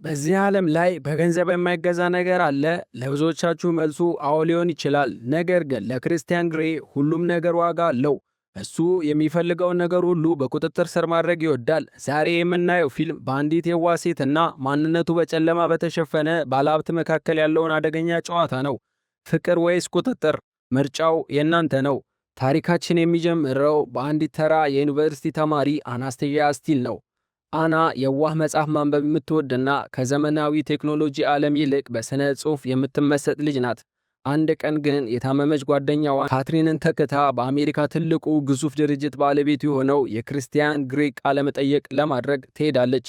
በዚህ ዓለም ላይ በገንዘብ የማይገዛ ነገር አለ? ለብዙዎቻችሁ መልሱ አዎ ሊሆን ይችላል። ነገር ግን ለክርስቲያን ግሬ ሁሉም ነገር ዋጋ አለው። እሱ የሚፈልገውን ነገር ሁሉ በቁጥጥር ስር ማድረግ ይወዳል። ዛሬ የምናየው ፊልም በአንዲት የዋህ ሴት እና ማንነቱ በጨለማ በተሸፈነ ባለሀብት መካከል ያለውን አደገኛ ጨዋታ ነው። ፍቅር ወይስ ቁጥጥር? ምርጫው የእናንተ ነው። ታሪካችን የሚጀምረው በአንዲት ተራ የዩኒቨርሲቲ ተማሪ አናስቴያ ስቲል ነው። አና የዋህ መጽሐፍ ማንበብ የምትወድና ከዘመናዊ ቴክኖሎጂ ዓለም ይልቅ በስነ ጽሑፍ የምትመሰጥ ልጅ ናት። አንድ ቀን ግን የታመመች ጓደኛዋ ካትሪንን ተክታ በአሜሪካ ትልቁ ግዙፍ ድርጅት ባለቤት የሆነው የክርስቲያን ግሬ ቃለ መጠይቅ ለማድረግ ትሄዳለች።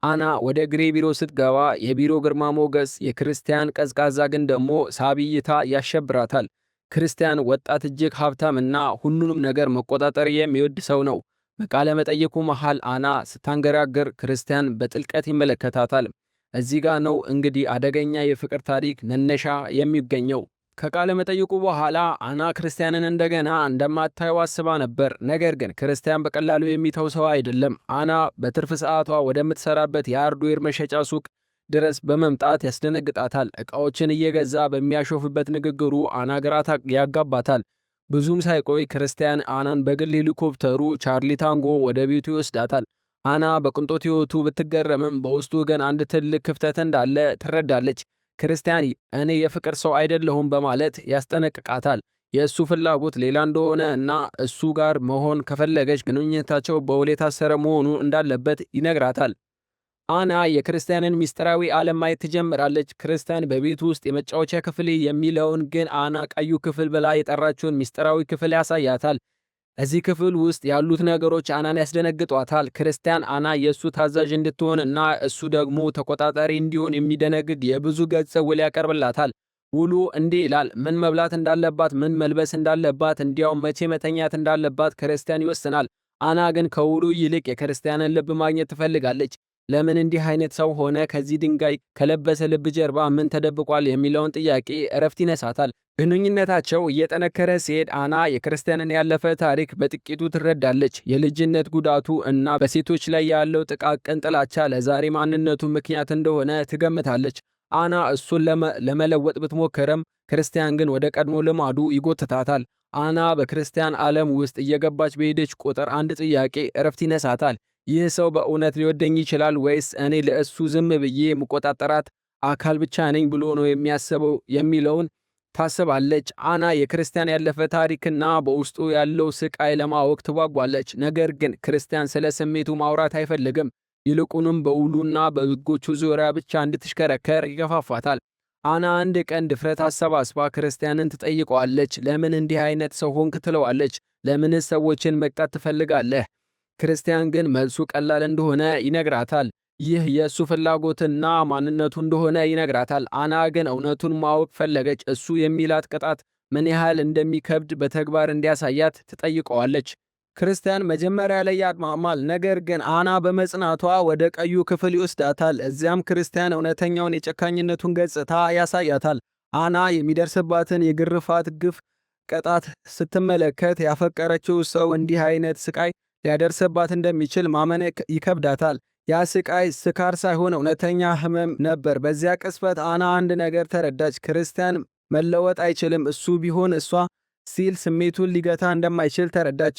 አና ወደ ግሬ ቢሮ ስትገባ የቢሮ ግርማ ሞገስ፣ የክርስቲያን ቀዝቃዛ ግን ደግሞ ሳቢ እይታ ያሸብራታል። ክርስቲያን ወጣት፣ እጅግ ሀብታም እና ሁሉንም ነገር መቆጣጠር የሚወድ ሰው ነው። በቃለ መጠይቁ መሃል አና ስታንገራገር ክርስቲያን በጥልቀት ይመለከታታል። እዚህ ጋር ነው እንግዲህ አደገኛ የፍቅር ታሪክ መነሻ የሚገኘው። ከቃለ መጠይቁ በኋላ አና ክርስቲያንን እንደገና እንደማታየው አስባ ነበር። ነገር ግን ክርስቲያን በቀላሉ የሚተው ሰው አይደለም። አና በትርፍ ሰዓቷ ወደምትሰራበት የሃርድዌር መሸጫ ሱቅ ድረስ በመምጣት ያስደነግጣታል። ዕቃዎችን እየገዛ በሚያሾፍበት ንግግሩ አና ግራ ያጋባታል። ብዙም ሳይቆይ ክርስቲያን አናን በግል ሄሊኮፕተሩ ቻርሊ ታንጎ ወደ ቤቱ ይወስዳታል። አና በቅንጦት ሕይወቱ ብትገረምም በውስጡ ግን አንድ ትልቅ ክፍተት እንዳለ ትረዳለች። ክርስቲያን እኔ የፍቅር ሰው አይደለሁም በማለት ያስጠነቅቃታል። የእሱ ፍላጎት ሌላ እንደሆነ እና እሱ ጋር መሆን ከፈለገች ግንኙነታቸው በውል የታሰረ መሆኑ እንዳለበት ይነግራታል። አና የክርስቲያንን ሚስጥራዊ ዓለም ማየት ትጀምራለች። ክርስቲያን በቤቱ ውስጥ የመጫወቻ ክፍል የሚለውን ግን አና ቀዩ ክፍል ብላ የጠራችውን ሚስጥራዊ ክፍል ያሳያታል። እዚህ ክፍል ውስጥ ያሉት ነገሮች አናን ያስደነግጧታል። ክርስቲያን አና የእሱ ታዛዥ እንድትሆን እና እሱ ደግሞ ተቆጣጣሪ እንዲሆን የሚደነግግ የብዙ ገጽ ውል ያቀርብላታል። ውሉ እንዲህ ይላል። ምን መብላት እንዳለባት፣ ምን መልበስ እንዳለባት፣ እንዲያውም መቼ መተኛት እንዳለባት ክርስቲያን ይወስናል። አና ግን ከውሉ ይልቅ የክርስቲያንን ልብ ማግኘት ትፈልጋለች። ለምን እንዲህ አይነት ሰው ሆነ? ከዚህ ድንጋይ ከለበሰ ልብ ጀርባ ምን ተደብቋል? የሚለውን ጥያቄ እረፍት ይነሳታል። ግንኙነታቸው እየጠነከረ ሲሄድ አና የክርስቲያንን ያለፈ ታሪክ በጥቂቱ ትረዳለች። የልጅነት ጉዳቱ እና በሴቶች ላይ ያለው ጥቃቅን ጥላቻ ለዛሬ ማንነቱ ምክንያት እንደሆነ ትገምታለች። አና እሱን ለመለወጥ ብትሞክርም ክርስቲያን ግን ወደ ቀድሞ ልማዱ ይጎትታታል። አና በክርስቲያን ዓለም ውስጥ እየገባች በሄደች ቁጥር አንድ ጥያቄ እረፍት ይነሳታል። ይህ ሰው በእውነት ሊወደኝ ይችላል ወይስ እኔ ለእሱ ዝም ብዬ መቆጣጠራት አካል ብቻ ነኝ ብሎ ነው የሚያስበው የሚለውን ታስባለች። አና የክርስቲያን ያለፈ ታሪክና በውስጡ ያለው ስቃይ ለማወቅ ትጓጓለች። ነገር ግን ክርስቲያን ስለ ስሜቱ ማውራት አይፈልግም። ይልቁንም በውሉና በሕጎቹ ዙሪያ ብቻ እንድትሽከረከር ይገፋፋታል። አና አንድ ቀን ድፍረት አሰባስባ ክርስቲያንን ትጠይቀዋለች። ለምን እንዲህ አይነት ሰው ሆንክ ትለዋለች። ለምንስ ሰዎችን መቅጣት ትፈልጋለህ? ክርስቲያን ግን መልሱ ቀላል እንደሆነ ይነግራታል። ይህ የእሱ ፍላጎትና ማንነቱ እንደሆነ ይነግራታል። አና ግን እውነቱን ማወቅ ፈለገች። እሱ የሚላት ቅጣት ምን ያህል እንደሚከብድ በተግባር እንዲያሳያት ትጠይቀዋለች። ክርስቲያን መጀመሪያ ላይ ያድማማል። ነገር ግን አና በመጽናቷ ወደ ቀዩ ክፍል ይወስዳታል። እዚያም ክርስቲያን እውነተኛውን የጨካኝነቱን ገጽታ ያሳያታል። አና የሚደርስባትን የግርፋት ግፍ ቅጣት ስትመለከት ያፈቀረችው ሰው እንዲህ አይነት ስቃይ ሊያደርስባት እንደሚችል ማመን ይከብዳታል። ያ ስቃይ ስካር ሳይሆን እውነተኛ ህመም ነበር። በዚያ ቅጽበት አና አንድ ነገር ተረዳች። ክርስቲያን መለወጥ አይችልም። እሱ ቢሆን እሷ ሲል ስሜቱን ሊገታ እንደማይችል ተረዳች።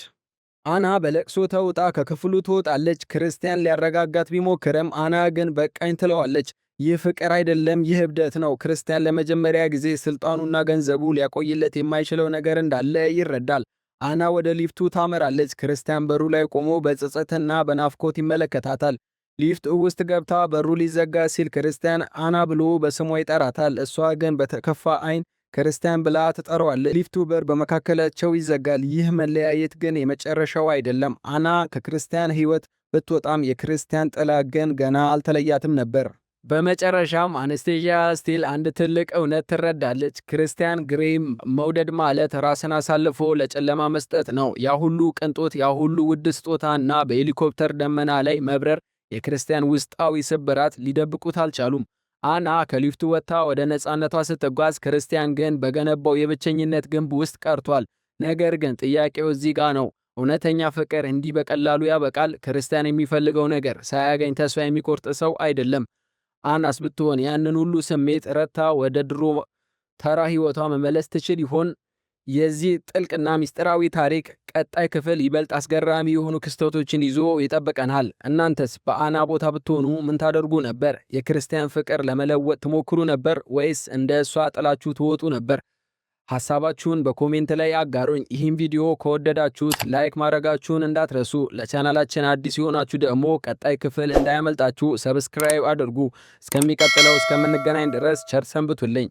አና በለቅሶ ተውጣ ከክፍሉ ትወጣለች። ክርስቲያን ሊያረጋጋት ቢሞክርም አና ግን በቃኝ ትለዋለች። ይህ ፍቅር አይደለም፣ ይህ እብደት ነው። ክርስቲያን ለመጀመሪያ ጊዜ ስልጣኑና ገንዘቡ ሊያቆይለት የማይችለው ነገር እንዳለ ይረዳል። አና ወደ ሊፍቱ ታመራለች። ክርስቲያን በሩ ላይ ቆሞ በጸጸትና በናፍቆት ይመለከታታል። ሊፍት ውስጥ ገብታ በሩ ሊዘጋ ሲል ክርስቲያን አና ብሎ በስሟ ይጠራታል። እሷ ግን በተከፋ አይን ክርስቲያን ብላ ትጠራዋለች። ሊፍቱ በር በመካከላቸው ይዘጋል። ይህ መለያየት ግን የመጨረሻው አይደለም። አና ከክርስቲያን ሕይወት ብትወጣም የክርስቲያን ጥላ ግን ገና አልተለያትም ነበር። በመጨረሻም አናስቴያ ስቲል አንድ ትልቅ እውነት ትረዳለች። ክርስቲያን ግሬ መውደድ ማለት ራስን አሳልፎ ለጨለማ መስጠት ነው። ያ ሁሉ ቅንጦት፣ ያ ሁሉ ውድ ስጦታ እና በሄሊኮፕተር ደመና ላይ መብረር የክርስቲያን ውስጣዊ ስብራት ሊደብቁት አልቻሉም። አና ከሊፍቱ ወጥታ ወደ ነፃነቷ ስትጓዝ፣ ክርስቲያን ግን በገነባው የብቸኝነት ግንብ ውስጥ ቀርቷል። ነገር ግን ጥያቄው እዚህ ጋር ነው። እውነተኛ ፍቅር እንዲህ በቀላሉ ያበቃል? ክርስቲያን የሚፈልገው ነገር ሳያገኝ ተስፋ የሚቆርጥ ሰው አይደለም። አናስ ብትሆን ያንን ሁሉ ስሜት ረታ ወደ ድሮ ተራ ሕይወቷ መመለስ ትችል ይሆን? የዚህ ጥልቅና ምስጢራዊ ታሪክ ቀጣይ ክፍል ይበልጥ አስገራሚ የሆኑ ክስተቶችን ይዞ ይጠብቀናል። እናንተስ በአና ቦታ ብትሆኑ ምን ታደርጉ ነበር? የክርስቲያን ፍቅር ለመለወጥ ትሞክሩ ነበር ወይስ እንደ እሷ ጥላችሁ ትወጡ ነበር? ሐሳባችሁን በኮሜንት ላይ አጋሩኝ። ይህን ቪዲዮ ከወደዳችሁት ላይክ ማድረጋችሁን እንዳትረሱ። ለቻናላችን አዲስ የሆናችሁ ደግሞ ቀጣይ ክፍል እንዳያመልጣችሁ ሰብስክራይብ አድርጉ። እስከሚቀጥለው እስከምንገናኝ ድረስ ቸር ሰንብቱልኝ።